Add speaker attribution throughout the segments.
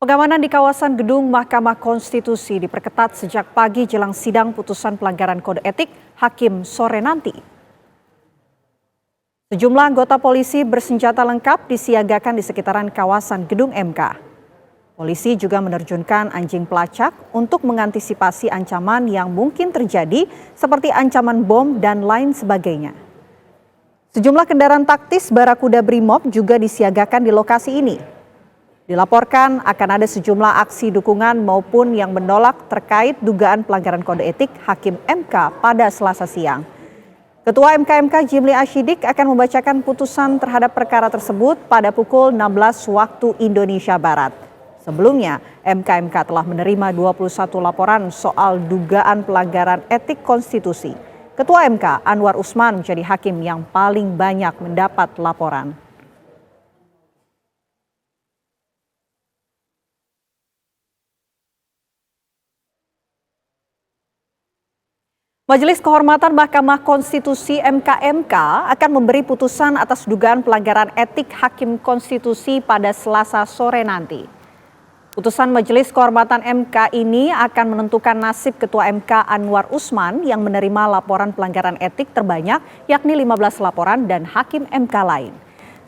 Speaker 1: Pengamanan di kawasan gedung Mahkamah Konstitusi diperketat sejak pagi jelang sidang putusan pelanggaran kode etik Hakim sore nanti. Sejumlah anggota polisi bersenjata lengkap disiagakan di sekitaran kawasan gedung MK. Polisi juga menerjunkan anjing pelacak untuk mengantisipasi ancaman yang mungkin terjadi seperti ancaman bom dan lain sebagainya. Sejumlah kendaraan taktis Barakuda Brimob juga disiagakan di lokasi ini. Dilaporkan akan ada sejumlah aksi dukungan maupun yang menolak terkait dugaan pelanggaran kode etik Hakim MK pada Selasa siang. Ketua MK Jimli Ashidik akan membacakan putusan terhadap perkara tersebut pada pukul 16 waktu Indonesia Barat. Sebelumnya, MK telah menerima 21 laporan soal dugaan pelanggaran etik konstitusi. Ketua MK Anwar Usman jadi hakim yang paling banyak mendapat laporan. Majelis Kehormatan Mahkamah Konstitusi (MKMK) akan memberi putusan atas dugaan pelanggaran etik Hakim Konstitusi pada Selasa sore nanti. Putusan Majelis Kehormatan MK ini akan menentukan nasib Ketua MK Anwar Usman yang menerima laporan pelanggaran etik terbanyak yakni 15 laporan dan Hakim MK lain.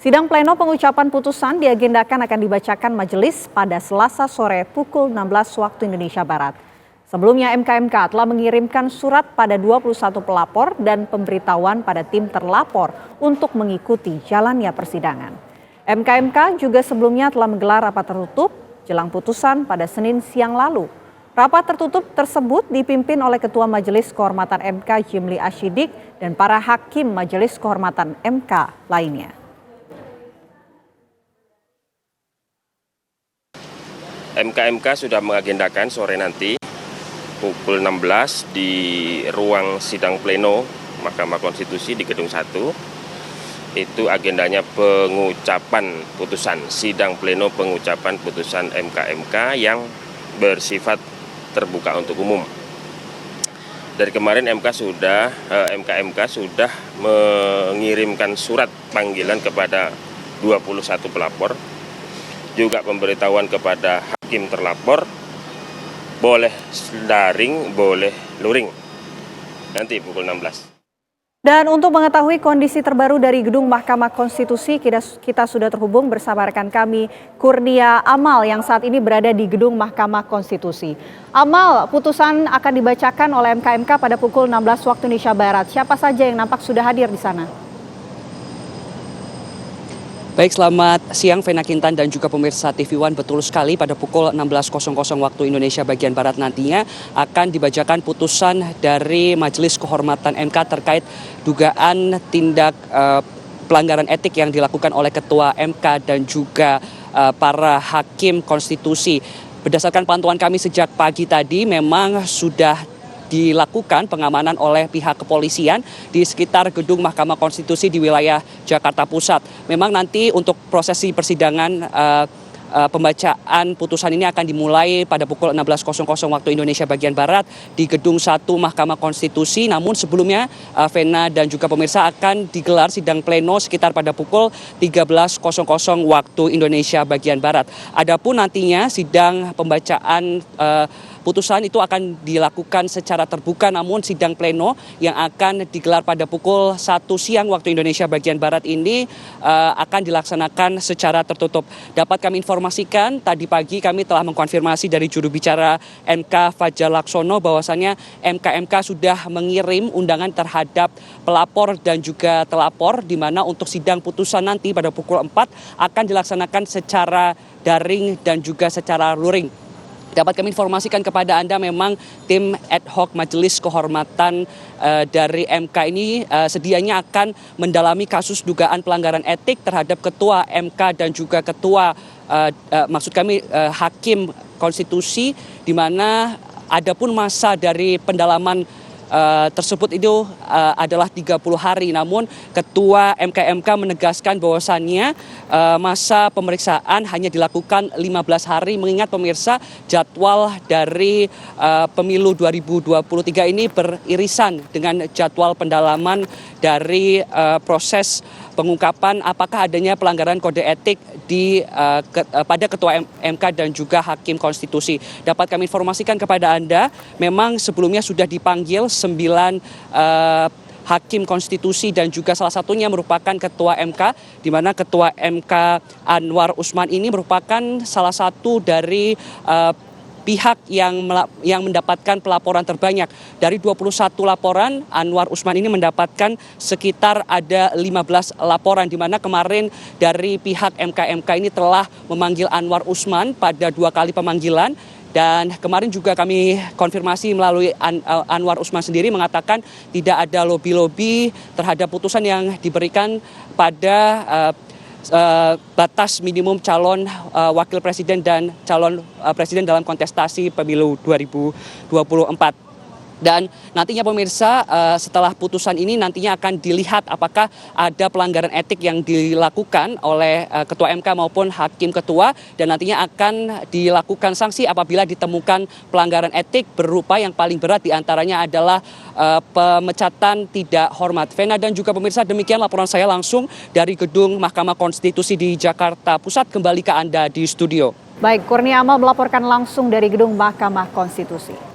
Speaker 1: Sidang pleno pengucapan putusan diagendakan akan dibacakan majelis pada Selasa sore pukul 16 waktu Indonesia Barat. Sebelumnya MKMK telah mengirimkan surat pada 21 pelapor dan pemberitahuan pada tim terlapor untuk mengikuti jalannya persidangan. MKMK juga sebelumnya telah menggelar rapat tertutup jelang putusan pada Senin siang lalu. Rapat tertutup tersebut dipimpin oleh Ketua Majelis Kehormatan MK Jimli Ashidik dan para hakim Majelis Kehormatan MK lainnya.
Speaker 2: MKMK sudah mengagendakan sore nanti pukul 16 di ruang sidang pleno Mahkamah Konstitusi di Gedung 1. Itu agendanya pengucapan putusan, sidang pleno pengucapan putusan MKMK yang bersifat terbuka untuk umum. Dari kemarin MKMK sudah mengirimkan surat panggilan kepada 21 pelapor, juga pemberitahuan kepada hakim terlapor, boleh daring, boleh luring, nanti pukul 16.
Speaker 1: Dan untuk mengetahui kondisi terbaru dari gedung Mahkamah Konstitusi, kita sudah terhubung bersama rekan kami Kurnia Amal yang saat ini berada di gedung Mahkamah Konstitusi. Amal, putusan akan dibacakan oleh MKMK pada pukul 16 waktu Indonesia Barat. Siapa saja yang nampak sudah hadir di sana?
Speaker 3: Baik, selamat siang Vena Kintan dan juga pemirsa TV One. Betul sekali, pada pukul 16.00 waktu Indonesia bagian Barat nantinya akan dibacakan putusan dari Majelis Kehormatan MK terkait dugaan tindak pelanggaran etik yang dilakukan oleh Ketua MK dan juga para hakim konstitusi. Berdasarkan pantauan kami sejak pagi tadi, memang sudah dilakukan pengamanan oleh pihak kepolisian di sekitar gedung Mahkamah Konstitusi di wilayah Jakarta Pusat. Memang nanti untuk prosesi persidangan pembacaan putusan ini akan dimulai pada pukul 16.00 waktu Indonesia bagian Barat di Gedung 1 Mahkamah Konstitusi. Namun sebelumnya Vena dan juga pemirsa akan digelar sidang pleno sekitar pada pukul 13.00 waktu Indonesia bagian Barat. Adapun nantinya sidang pembacaan putusan itu akan dilakukan secara terbuka, namun sidang pleno yang akan digelar pada pukul 1 siang waktu Indonesia bagian Barat ini akan dilaksanakan secara tertutup. Dapat kami informasikan, tadi pagi kami telah mengkonfirmasi dari juru bicara MK Fajar Laksono bahwasannya MKMK sudah mengirim undangan terhadap pelapor dan juga telapor, di mana untuk sidang putusan nanti pada pukul 4 akan dilaksanakan secara daring dan juga secara luring. Dapat kami informasikan kepada Anda, memang tim ad hoc Majelis Kehormatan dari MK ini sedianya akan mendalami kasus dugaan pelanggaran etik terhadap Ketua MK dan juga Hakim Konstitusi, di mana adapun masa dari pendalaman tersebut itu adalah 30 hari. Namun Ketua MKMK menegaskan bahwasannya masa pemeriksaan hanya dilakukan 15 hari, mengingat pemirsa jadwal dari pemilu 2023 ini beririsan dengan jadwal pendalaman dari proses pengungkapan apakah adanya pelanggaran kode etik pada Ketua MK dan juga Hakim Konstitusi. Dapat kami informasikan kepada Anda, memang sebelumnya sudah dipanggil 9 Hakim Konstitusi dan juga salah satunya merupakan Ketua MK, di mana Ketua MK Anwar Usman ini merupakan salah satu dari pihak yang mendapatkan pelaporan terbanyak. Dari 21 laporan, Anwar Usman ini mendapatkan sekitar ada 15 laporan, di mana kemarin dari pihak MK ini telah memanggil Anwar Usman pada 2 kali pemanggilan. Dan kemarin juga kami konfirmasi melalui Anwar Usman sendiri mengatakan tidak ada lobi-lobi terhadap putusan yang diberikan pada batas minimum calon wakil presiden dan calon presiden dalam kontestasi pemilu 2024. Dan nantinya pemirsa, setelah putusan ini nantinya akan dilihat apakah ada pelanggaran etik yang dilakukan oleh Ketua MK maupun Hakim Ketua, dan nantinya akan dilakukan sanksi apabila ditemukan pelanggaran etik berupa yang paling berat diantaranya adalah pemecatan tidak hormat. Vena dan juga pemirsa, demikian laporan saya langsung dari Gedung Mahkamah Konstitusi di Jakarta Pusat. Kembali ke Anda di studio.
Speaker 1: Baik, Kurnia Amal melaporkan langsung dari Gedung Mahkamah Konstitusi.